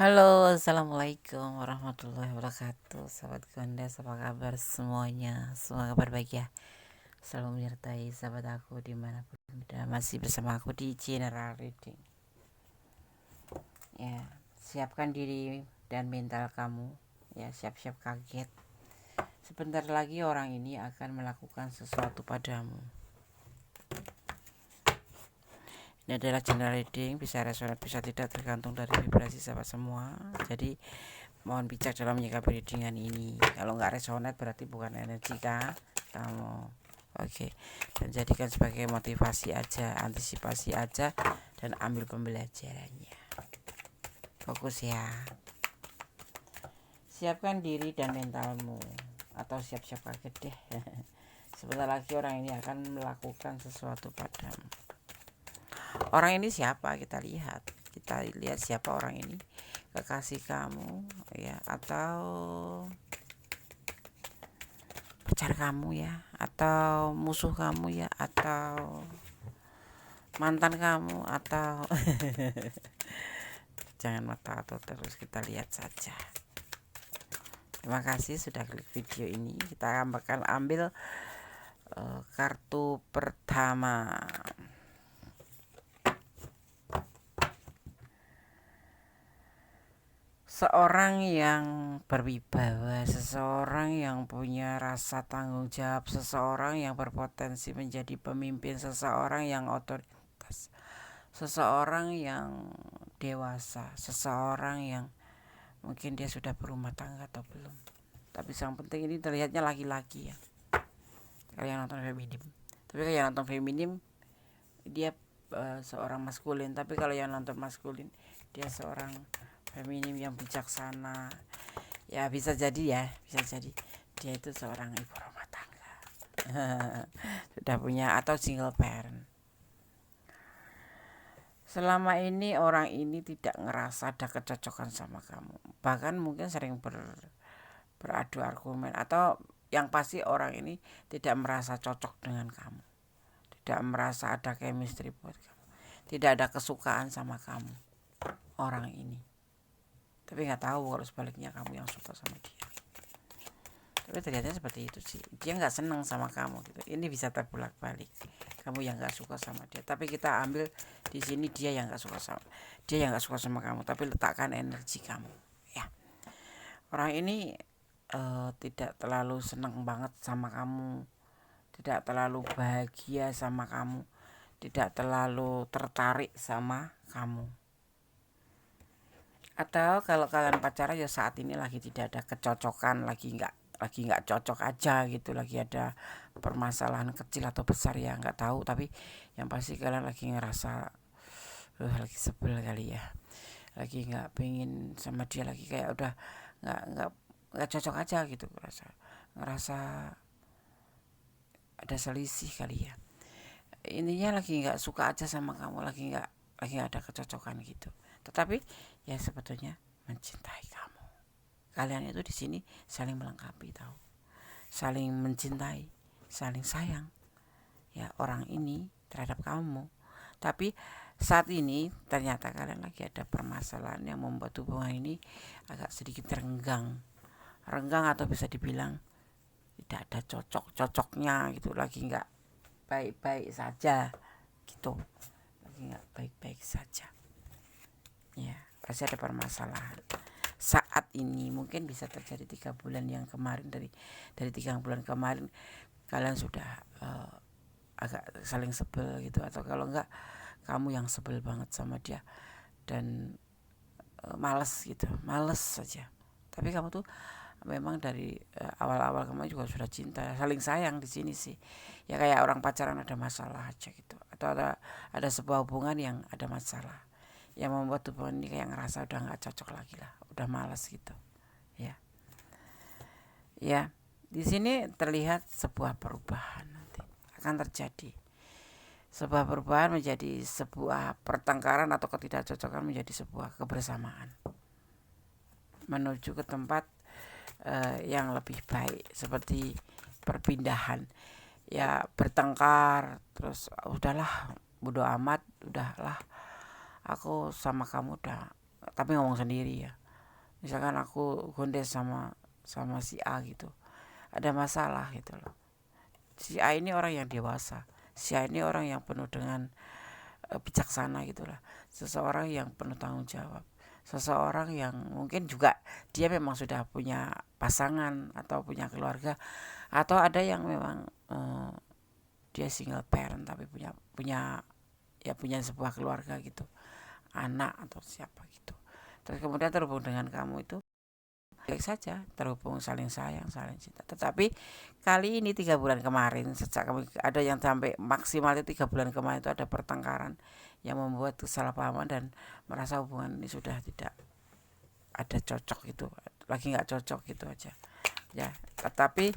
Halo, assalamualaikum warahmatullahi wabarakatuh. Sahabat Gondes, apa kabar semuanya? Semoga kabar baik ya. Selalu menyertai sahabat aku dimanapun berada. Masih bersama aku di General Reading. Ya, siapkan diri dan mental kamu. Ya, siap-siap kaget. Sebentar lagi orang ini akan melakukan sesuatu padamu. Ini adalah general reading, bisa resonate, bisa tidak, tergantung dari vibrasi sahabat semua. Jadi mohon bijak dalam menyikapi readingan ini. Kalau nggak resonate berarti bukan energi kamu. Oke, dan jadikan sebagai motivasi aja, antisipasi aja, dan ambil pembelajarannya. Fokus ya. Siapkan diri dan mentalmu, atau siap-siap kaget deh. Sebentar lagi orang ini akan melakukan sesuatu padamu. Orang ini siapa? Kita lihat siapa orang ini. Kekasih kamu ya, atau pacar kamu ya, atau musuh kamu ya, atau mantan kamu, atau jangan mata atau terus, kita lihat saja. Terima kasih sudah klik video ini. Kita akan ambil kartu pertama. Seorang yang berwibawa, seseorang yang punya rasa tanggung jawab, seseorang yang berpotensi menjadi pemimpin, seseorang yang otoritas, seseorang yang dewasa, seseorang yang mungkin dia sudah berumah tangga atau belum. Tapi yang penting ini terlihatnya laki-laki ya. Kalau yang nonton feminim. Tapi kalau yang nonton feminim dia seorang maskulin. Tapi kalau yang nonton maskulin dia seorang feminim yang bijaksana. Ya bisa jadi ya, bisa jadi dia itu seorang ibu rumah tangga. Sudah punya atau single parent. Selama ini orang ini tidak ngerasa ada kecocokan sama kamu. Bahkan mungkin sering beradu argumen, atau yang pasti orang ini tidak merasa cocok dengan kamu. Tidak merasa ada chemistry buat kamu. Tidak ada kesukaan sama kamu orang ini. Tapi nggak tahu kalau sebaliknya kamu yang suka sama dia. Tapi ternyata seperti itu sih. Dia nggak senang sama kamu gitu. Ini bisa terbulak-balik. Kamu yang nggak suka sama dia. Tapi kita ambil di sini dia yang nggak suka sama kamu. Tapi letakkan energi kamu. Ya. Orang ini tidak terlalu senang banget sama kamu. Tidak terlalu bahagia sama kamu. Tidak terlalu tertarik sama kamu. Atau kalau kalian pacaran ya saat ini lagi tidak ada kecocokan, lagi nggak cocok aja gitu, lagi ada permasalahan kecil atau besar ya nggak tahu, tapi yang pasti kalian lagi ngerasa lagi sebel kali ya, lagi nggak pengen sama dia lagi, kayak udah nggak cocok aja gitu, ngerasa ada selisih kali ya, intinya lagi nggak suka aja sama kamu, lagi nggak ada kecocokan gitu. Tetapi ya sebetulnya mencintai kamu. Kalian itu di sini saling melengkapi, tahu, saling mencintai, saling sayang ya orang ini terhadap kamu. Tapi saat ini ternyata kalian lagi ada permasalahan yang membuat hubungan ini agak sedikit renggang atau bisa dibilang tidak ada cocoknya gitu, lagi nggak baik-baik saja gitu, lagi nggak baik-baik saja ya, pasti ada permasalahan saat ini. Mungkin bisa terjadi 3 bulan yang kemarin, dari 3 bulan kemarin kalian sudah agak saling sebel gitu, atau kalau enggak kamu yang sebel banget sama dia dan males saja. Tapi kamu tuh memang dari awal-awal kamu juga sudah cinta, saling sayang di sini sih ya, kayak orang pacaran ada masalah aja gitu, atau ada sebuah hubungan yang ada masalah yang membuat hubungan ini kayak ngerasa udah nggak cocok lagi lah, udah malas gitu ya. Ya, di sini terlihat sebuah perubahan, nanti akan terjadi sebuah perubahan menjadi sebuah pertengkaran atau ketidakcocokan menjadi sebuah kebersamaan menuju ke tempat yang lebih baik, seperti perpindahan ya, bertengkar terus udahlah bodo amat, udahlah aku sama kamu udah tapi ngomong sendiri ya. Misalkan aku gondes sama si A gitu, ada masalah gitu loh. Si A ini orang yang dewasa, si A ini orang yang penuh dengan bijaksana gitulah, seseorang yang penuh tanggung jawab, seseorang yang mungkin juga dia memang sudah punya pasangan atau punya keluarga, atau ada yang memang dia single parent tapi punya sebuah keluarga gitu, anak atau siapa gitu. Terus kemudian terhubung dengan kamu itu baik saja, terhubung saling sayang, saling cinta. Tetapi kali ini 3 bulan kemarin, sejak kami ada yang sampai maksimal itu 3 bulan kemarin itu ada pertengkaran yang membuat kesalahpahaman dan merasa hubungan ini sudah tidak ada cocok gitu, lagi nggak cocok gitu aja ya. Tetapi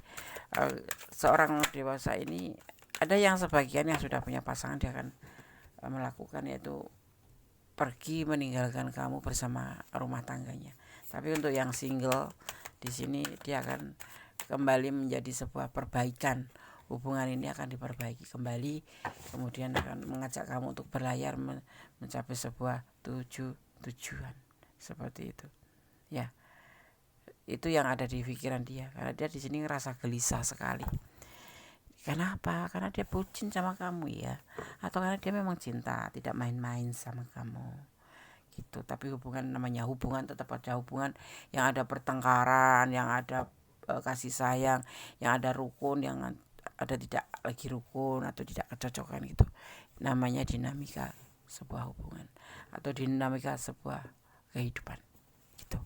seorang dewasa ini ada yang sebagian yang sudah punya pasangan, dia akan melakukan yaitu pergi meninggalkan kamu bersama rumah tangganya. Tapi untuk yang single di sini dia akan kembali menjadi sebuah perbaikan. Hubungan ini akan diperbaiki kembali, kemudian akan mengajak kamu untuk berlayar mencapai sebuah tujuan seperti itu. Ya, itu yang ada di pikiran dia, karena dia di sini ngerasa gelisah sekali. Kenapa? Karena dia bucin sama kamu ya, atau karena dia memang cinta, tidak main-main sama kamu gitu. Tapi namanya hubungan tetap ada hubungan yang ada pertengkaran, yang ada kasih sayang, yang ada rukun, yang ada tidak lagi rukun atau tidak kecocokan gitu. Namanya dinamika sebuah hubungan atau dinamika sebuah kehidupan gitu.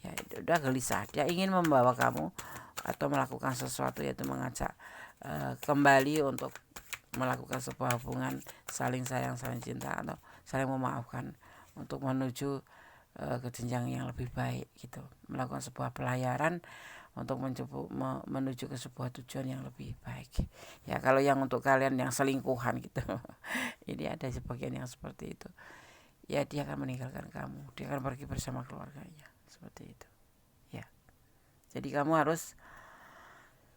Ya, udah gelisah, dia ingin membawa kamu atau melakukan sesuatu, yaitu mengajak kembali untuk melakukan sebuah hubungan saling sayang, saling cinta, atau saling memaafkan untuk menuju ke jenjang yang lebih baik gitu, melakukan sebuah pelayaran untuk menuju ke sebuah tujuan yang lebih baik ya. Kalau yang untuk kalian yang selingkuhan gitu ini ada sebagian yang seperti itu ya, dia akan meninggalkan kamu, dia akan pergi bersama keluarganya seperti itu ya. Jadi kamu harus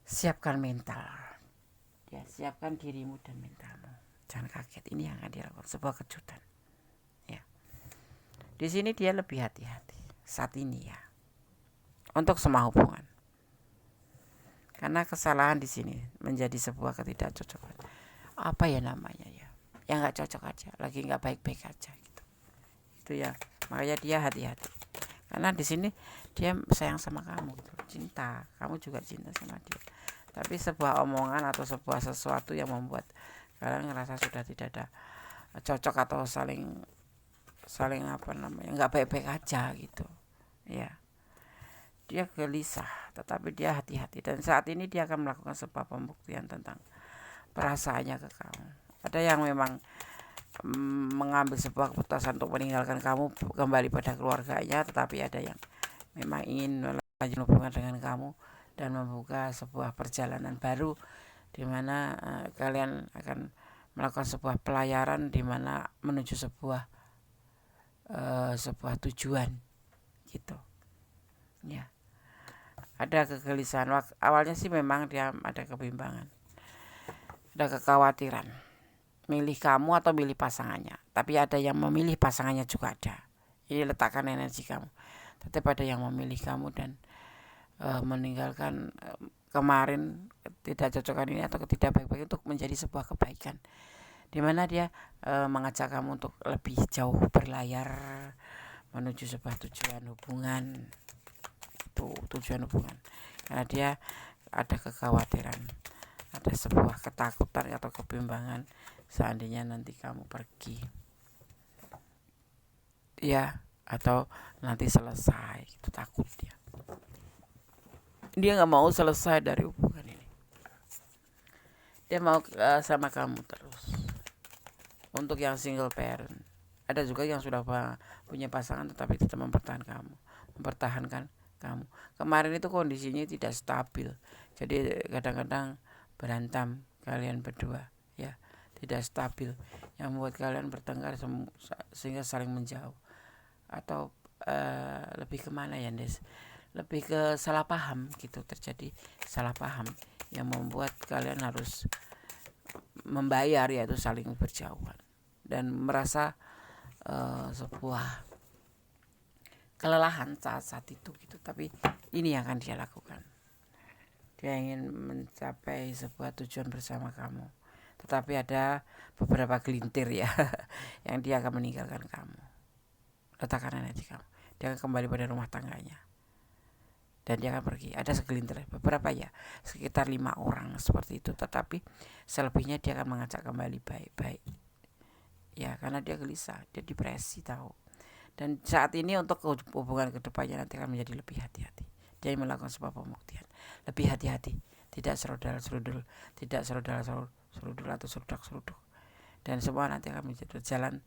siapkan mental ya, siapkan dirimu dan mentalmu, jangan kaget, ini yang akan dilakukan sebuah kejutan ya. Di sini dia lebih hati-hati saat ini ya untuk semua hubungan, karena kesalahan di sini menjadi sebuah ketidakcocokan, apa ya namanya ya, yang nggak cocok aja, lagi nggak baik-baik aja gitu. Itu ya, makanya dia hati-hati, karena di sini dia sayang sama kamu gitu, cinta, kamu juga cinta sama dia. Tapi sebuah omongan atau sebuah sesuatu yang membuat kalian ngerasa sudah tidak ada cocok atau saling apa namanya, nggak baik-baik aja gitu ya. Dia gelisah, tetapi dia hati-hati, dan saat ini dia akan melakukan sebuah pembuktian tentang perasaannya ke kamu. Ada yang memang mengambil sebuah keputusan untuk meninggalkan kamu kembali pada keluarganya, tetapi ada yang memang ingin melanjutkan hubungan dengan kamu dan membuka sebuah perjalanan baru di mana kalian akan melakukan sebuah pelayaran di mana menuju sebuah tujuan gitu ya. Ada kegelisahan, awalnya sih memang dia ada kebimbangan, ada kekhawatiran milih kamu atau milih pasangannya, tapi ada yang memilih pasangannya juga ada. Ini letakkan energi kamu, tetap ada yang memilih kamu dan meninggalkan kemarin ketidakcocokan ini atau ketidakbaik-baik untuk menjadi sebuah kebaikan, di mana dia mengajak kamu untuk lebih jauh berlayar menuju sebuah tujuan hubungan. Itu tujuan hubungan, karena dia ada kekhawatiran, ada sebuah ketakutan atau kebimbangan seandainya nanti kamu pergi ya, atau nanti selesai, itu takut dia nggak mau selesai dari hubungan ini, dia mau sama kamu terus. Untuk yang single parent, ada juga yang sudah punya pasangan tetapi tetap mempertahankan kamu. Kemarin itu kondisinya tidak stabil, jadi kadang-kadang berantem kalian berdua ya, tidak stabil, yang membuat kalian bertengkar sehingga saling menjauh. Atau lebih kemana ya Des, lebih ke salah paham gitu, terjadi salah paham yang membuat kalian harus membayar, yaitu saling berjauhan dan merasa sebuah kelelahan saat itu gitu, tapi ini yang akan dia lakukan. Dia ingin mencapai sebuah tujuan bersama kamu, tetapi ada beberapa gelintir ya yang dia akan meninggalkan kamu. Letakkan energi kamu, dia akan kembali pada rumah tangganya dan dia akan pergi. Ada segelintir, beberapa ya, sekitar 5 orang seperti itu, tetapi selebihnya dia akan mengajak kembali baik-baik ya, karena dia gelisah, dia depresi tahu. Dan saat ini untuk hubungan kedepannya nanti akan menjadi lebih hati-hati. Dia melakukan sebuah pembuktian, lebih hati-hati, tidak serudal-serudul, tidak serudal-serudul atau serudak-seruduk, dan semua nanti akan menjadi berjalan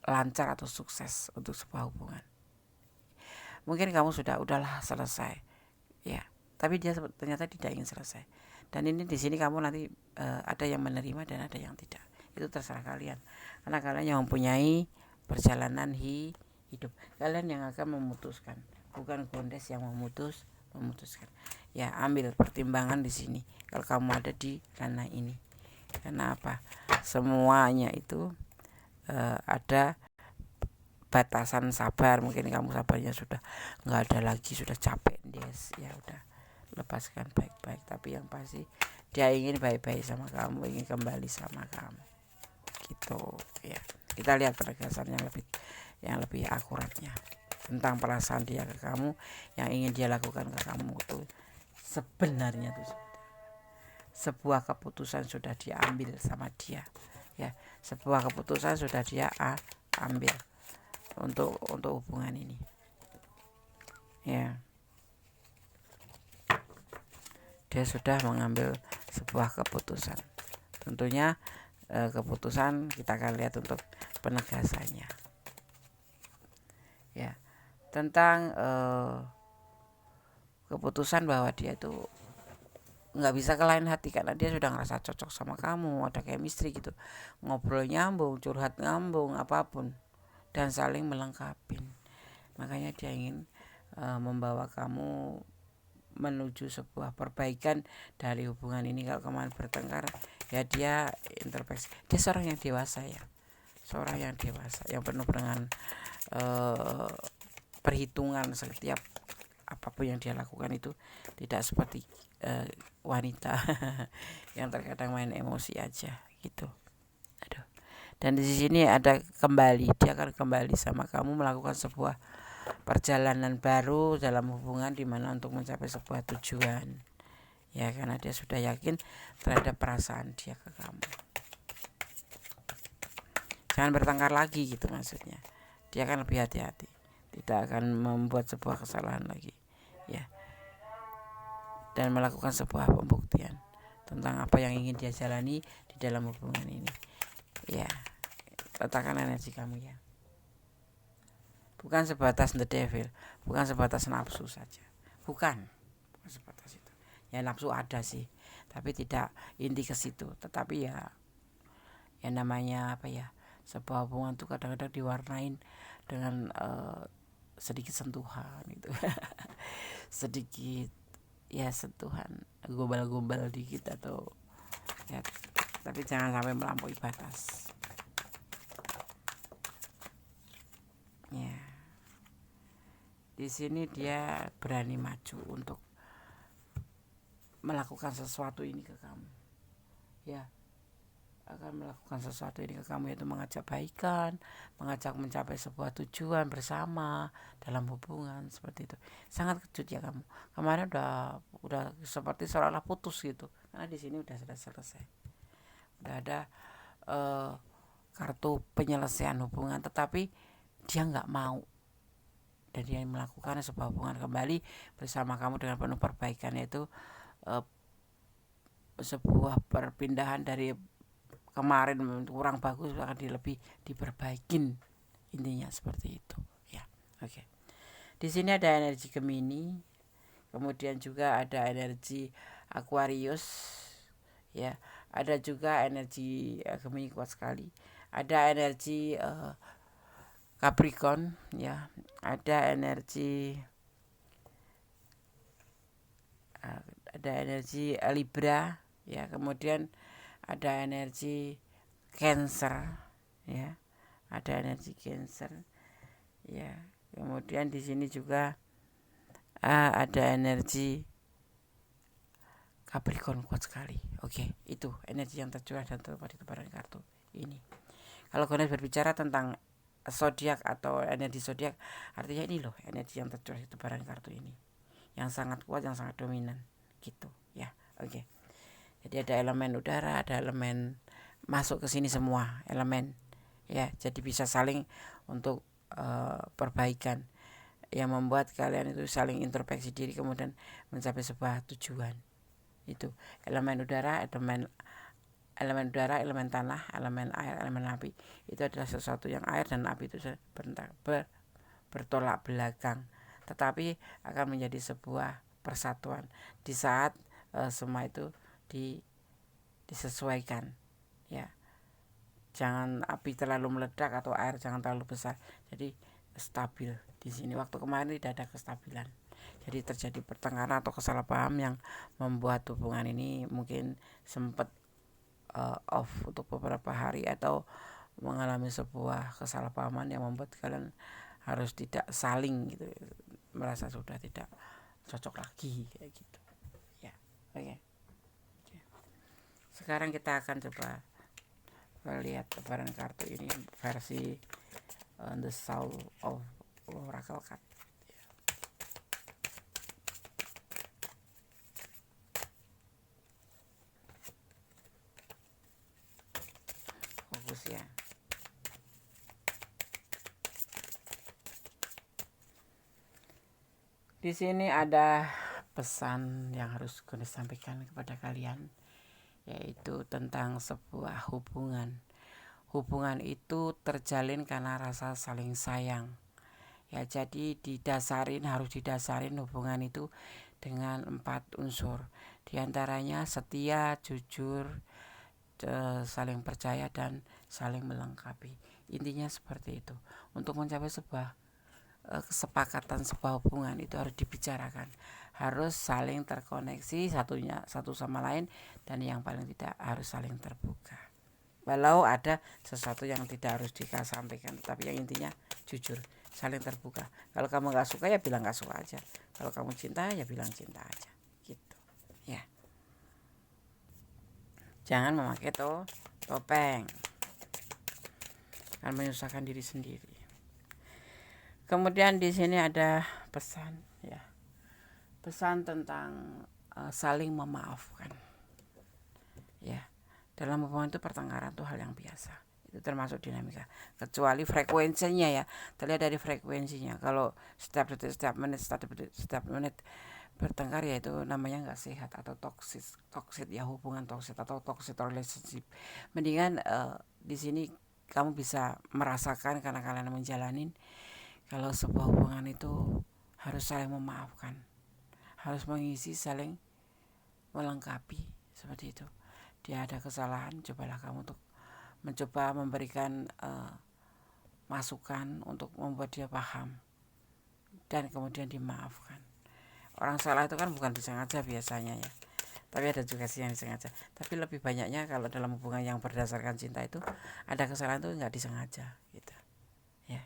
lancar atau sukses untuk sebuah hubungan. Mungkin kamu udahlah selesai, ya, tapi dia ternyata tidak ingin selesai. Dan ini di sini kamu nanti ada yang menerima dan ada yang tidak. Itu terserah kalian, karena kalian yang mempunyai perjalanan hidup. Kalian yang akan memutuskan, bukan Gondes yang memutuskan. Ya, ambil pertimbangan di sini kalau kamu ada di ranah ini. Karena apa? Semuanya itu ada batasan sabar. Mungkin kamu sabarnya sudah nggak ada lagi, sudah capek, Des. Ya udah, lepaskan baik-baik. Tapi yang pasti dia ingin baik-baik sama kamu, ingin kembali sama kamu. Gitu ya. Kita lihat penegasan yang lebih akuratnya tentang perasaan dia ke kamu, yang ingin dia lakukan ke kamu itu sebenarnya itu sebuah keputusan sudah diambil sama dia ya, sebuah keputusan sudah dia ambil untuk hubungan ini ya. Dia sudah mengambil sebuah keputusan. Tentunya keputusan kita akan lihat untuk penegasannya ya, tentang keputusan bahwa dia itu nggak bisa ke lain hati karena dia sudah ngerasa cocok sama kamu, ada chemistry gitu, ngobrol nyambung, curhat nyambung, apapun, dan saling melengkapi. Makanya dia ingin membawa kamu menuju sebuah perbaikan dari hubungan ini. Kalau kemarin bertengkar ya, dia introspeksi. Dia seorang yang dewasa ya, seorang yang dewasa yang penuh dengan perhitungan setiap apapun yang dia lakukan. Itu tidak seperti wanita yang terkadang main emosi aja gitu. Aduh. Dan di sini ada kembali, dia akan kembali sama kamu melakukan sebuah perjalanan baru dalam hubungan, dimana untuk mencapai sebuah tujuan ya, karena dia sudah yakin terhadap perasaan dia ke kamu. Jangan bertengkar lagi gitu maksudnya. Dia akan lebih hati-hati, tidak akan membuat sebuah kesalahan lagi ya, dan melakukan sebuah pembuktian tentang apa yang ingin dia jalani di dalam hubungan ini ya. Letakkan energi kamu ya, bukan sebatas the devil, bukan sebatas nafsu saja, bukan sebatas itu ya. Nafsu ada sih, tapi tidak inti ke situ. Tetapi ya namanya apa ya, sebuah hubungan tuh kadang-kadang diwarnain dengan sedikit sentuhan gitu sedikit ya, sentuhan gombal-gombal dikit atau ya, tapi jangan sampai melampaui batas ya. Di sini dia berani maju untuk melakukan sesuatu ini ke kamu ya, akan melakukan sesuatu ini ke kamu, yaitu mengajak baikan, mengajak mencapai sebuah tujuan bersama dalam hubungan seperti itu. Sangat kejut ya kamu. Kemarin udah seperti seolah-olah putus gitu, karena di sini udah selesai, udah ada kartu penyelesaian hubungan, tetapi dia nggak mau, dan dia melakukan sebuah hubungan kembali bersama kamu dengan penuh perbaikan, yaitu sebuah perpindahan dari kemarin kurang bagus akan lebih diperbaikin, intinya seperti itu ya. Oke. Di sini ada energi Gemini, kemudian juga ada energi Aquarius ya, ada juga energi Gemini kuat sekali, ada energi Capricorn ya, ada energi Libra ya, kemudian ada energi Cancer ya, ada energi Cancer, ya. Kemudian di sini juga ada energi Capricorn kuat sekali. Oke, itu energi yang tercurah dan terdapat di tebaran kartu ini. Kalau Gones berbicara tentang zodiak atau energi zodiak, artinya ini loh energi yang tercurah di tebaran kartu ini, yang sangat kuat, yang sangat dominan, gitu ya. Oke. Jadi ada elemen udara, ada elemen masuk ke sini semua elemen, ya. Jadi bisa saling untuk perbaikan yang membuat kalian itu saling introspeksi diri kemudian mencapai sebuah tujuan. Itu elemen udara, elemen udara, elemen tanah, elemen air, elemen api itu adalah sesuatu yang air dan api itu bertolak belakang, tetapi akan menjadi sebuah persatuan di saat semua itu disesuaikan, ya. Jangan api terlalu meledak atau air jangan terlalu besar, jadi stabil. Di sini waktu kemarin tidak ada kestabilan, jadi terjadi pertengkaran atau kesalahpaham yang membuat hubungan ini mungkin sempat off untuk beberapa hari atau mengalami sebuah kesalahpahaman yang membuat kalian harus tidak saling gitu, merasa sudah tidak cocok lagi kayak gitu ya. Oke. Sekarang kita akan coba lihat lebaran kartu ini versi The Soul of Oracle Card. Fokus ya. Di sini ada pesan yang harus gue sampaikan kepada kalian, yaitu tentang sebuah hubungan. Hubungan itu terjalin karena rasa saling sayang. Ya, jadi harus didasarin hubungan itu dengan 4 unsur. Di antaranya setia, jujur, saling percaya dan saling melengkapi. Intinya seperti itu. Untuk mencapai sebuah kesepakatan sebuah hubungan itu harus dibicarakan, harus saling terkoneksi satu sama lain, dan yang paling tidak harus saling terbuka. Walau ada sesuatu yang tidak harus disampaikan, tapi yang intinya jujur, saling terbuka. Kalau kamu nggak suka ya bilang nggak suka aja. Kalau kamu cinta ya bilang cinta aja, gitu ya. Jangan memakai topeng, akan menyusahkan diri sendiri. Kemudian di sini ada pesan, ya, pesan tentang saling memaafkan, ya. Dalam hubungan itu pertengkaran itu hal yang biasa, itu termasuk dinamika, kecuali frekuensinya, ya. Terlihat dari frekuensinya. Kalau setiap detik, setiap menit bertengkar, ya itu namanya nggak sehat atau toksit ya, hubungan toksit atau toxic relationship. Mendingan di sini kamu bisa merasakan karena kalian menjalanin kalau sebuah hubungan itu harus saling memaafkan, harus mengisi, saling melengkapi, seperti itu. Dia ada kesalahan, cobalah kamu untuk mencoba memberikan masukan untuk membuat dia paham dan kemudian dimaafkan. Orang salah itu kan bukan disengaja biasanya, ya, tapi ada juga sih yang disengaja. Tapi lebih banyaknya kalau dalam hubungan yang berdasarkan cinta itu ada kesalahan itu nggak disengaja, gitu ya.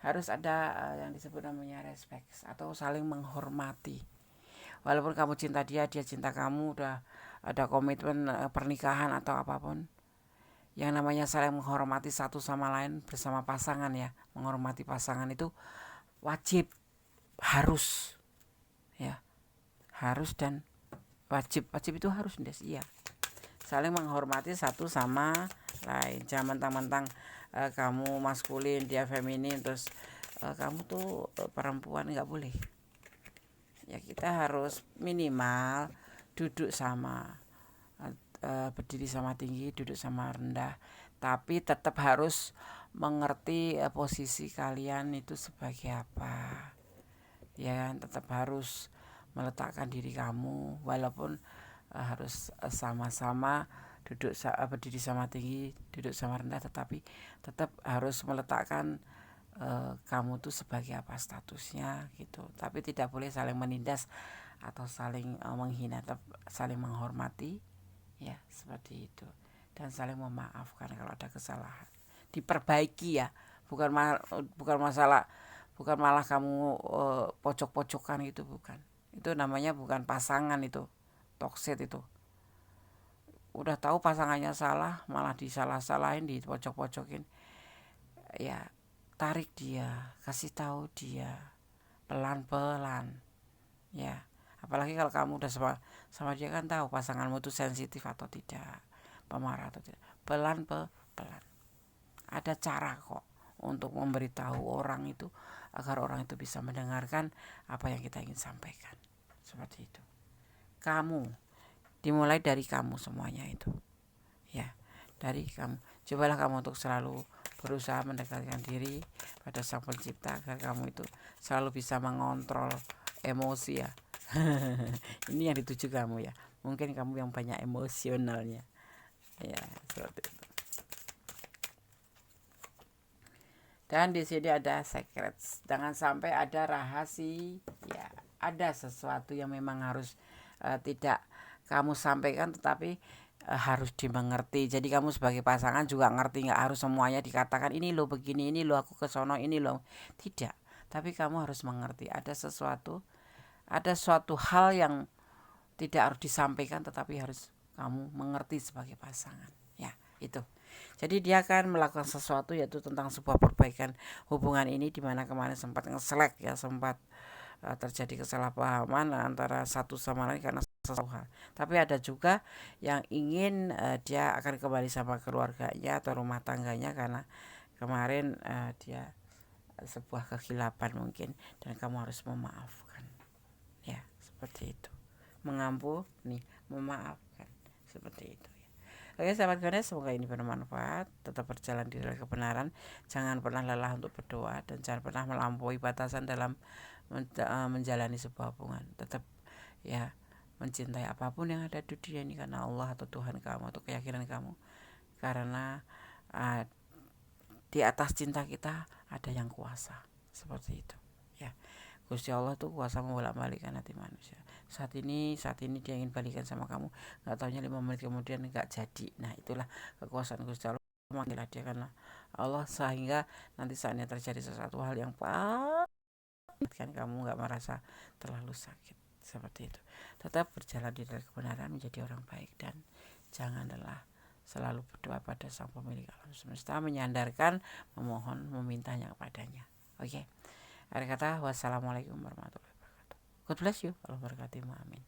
Harus ada yang disebut namanya respect atau saling menghormati. Walaupun kamu cinta dia, dia cinta kamu, udah ada komitmen pernikahan atau apapun, yang namanya saling menghormati satu sama lain bersama pasangan, ya. Menghormati pasangan itu wajib, harus, ya. Harus dan wajib itu harus, iya. Saling menghormati satu sama lain. Jangan mentang-mentang kamu maskulin, dia feminin, terus kamu tuh perempuan, nggak boleh. Ya, kita harus minimal duduk sama, berdiri sama tinggi, duduk sama rendah, tapi tetap harus mengerti posisi kalian itu sebagai apa, ya. Tetap harus meletakkan diri kamu, walaupun harus sama-sama duduk, berdiri sama tinggi, duduk sama rendah, tetapi tetap harus meletakkan kamu tuh sebagai apa statusnya, gitu. Tapi tidak boleh saling menindas atau saling menghina, tetap saling menghormati, ya, seperti itu. Dan saling memaafkan kalau ada kesalahan, diperbaiki, ya, bukan bukan masalah, bukan malah kamu pojok-pojokan gitu, bukan. Itu namanya bukan pasangan, itu toxic itu. Udah tahu pasangannya salah malah disalah-salahin, di pojok-pojokin. Ya tarik dia, kasih tahu dia pelan-pelan ya. Apalagi kalau kamu udah sama dia, kan tahu pasanganmu itu sensitif atau tidak, pemarah atau tidak. Pelan-pelan ada cara kok untuk memberitahu orang itu, agar orang itu bisa mendengarkan apa yang kita ingin sampaikan. Seperti itu. Kamu, dimulai dari kamu semuanya itu ya, dari kamu. Cobalah kamu untuk selalu berusaha mendekatkan diri pada Sang Pencipta, agar kamu itu selalu bisa mengontrol emosi ya. Ini yang dituju kamu ya. Mungkin kamu yang banyak emosionalnya ya, seperti itu. Dan di sini ada secret, jangan sampai ada rahasia ya. Ada sesuatu yang memang harus tidak kamu sampaikan, tetapi harus dimengerti. Jadi kamu sebagai pasangan juga ngerti, nggak harus semuanya dikatakan, ini lo begini, ini lo aku kesono, ini lo tidak. Tapi kamu harus mengerti ada sesuatu, ada suatu hal yang tidak harus disampaikan, tetapi harus kamu mengerti sebagai pasangan ya. Itu jadi dia akan melakukan sesuatu, yaitu tentang sebuah perbaikan hubungan ini, dimana kemarin sempat ngeselek ya, sempat terjadi kesalahpahaman antara satu sama lain karena sesuatu hal. Tapi ada juga yang ingin dia akan kembali sama keluarganya atau rumah tangganya, karena kemarin dia sebuah kehilapan mungkin, dan kamu harus memaafkan ya, seperti itu. Mengampuni, memaafkan, seperti itu. Oke sahabat Ganes, semoga ini bermanfaat. Tetap berjalan di dalam kebenaran. Jangan pernah lelah untuk berdoa, dan jangan pernah melampaui batasan dalam menjalani sebuah hubungan. Tetap ya mencintai apapun yang ada di dunia ini karena Allah atau Tuhan kamu atau keyakinan kamu. Karena di atas cinta kita ada yang kuasa. Seperti itu ya. Gusti Allah tuh kuasa membolak-balikkan hati manusia. Saat ini dia ingin balikan sama kamu, nggak taunya 5 menit kemudian nggak jadi. Nah itulah kekuasaan Gusti Allah. Manggillah dia karena Allah, sehingga nanti saatnya terjadi sesuatu hal yang kan kamu nggak merasa terlalu sakit. Seperti itu. Tetap berjalan di dalam kebenaran, menjadi orang baik, dan jangan lelah selalu berdoa pada Sang Pemilik alam semesta, menyandarkan, memohon, memintanya kepadanya. Oke. Akhir kata, wassalamualaikum warahmatullahi wabarakatuh. God bless you. Allah berkati. Amin.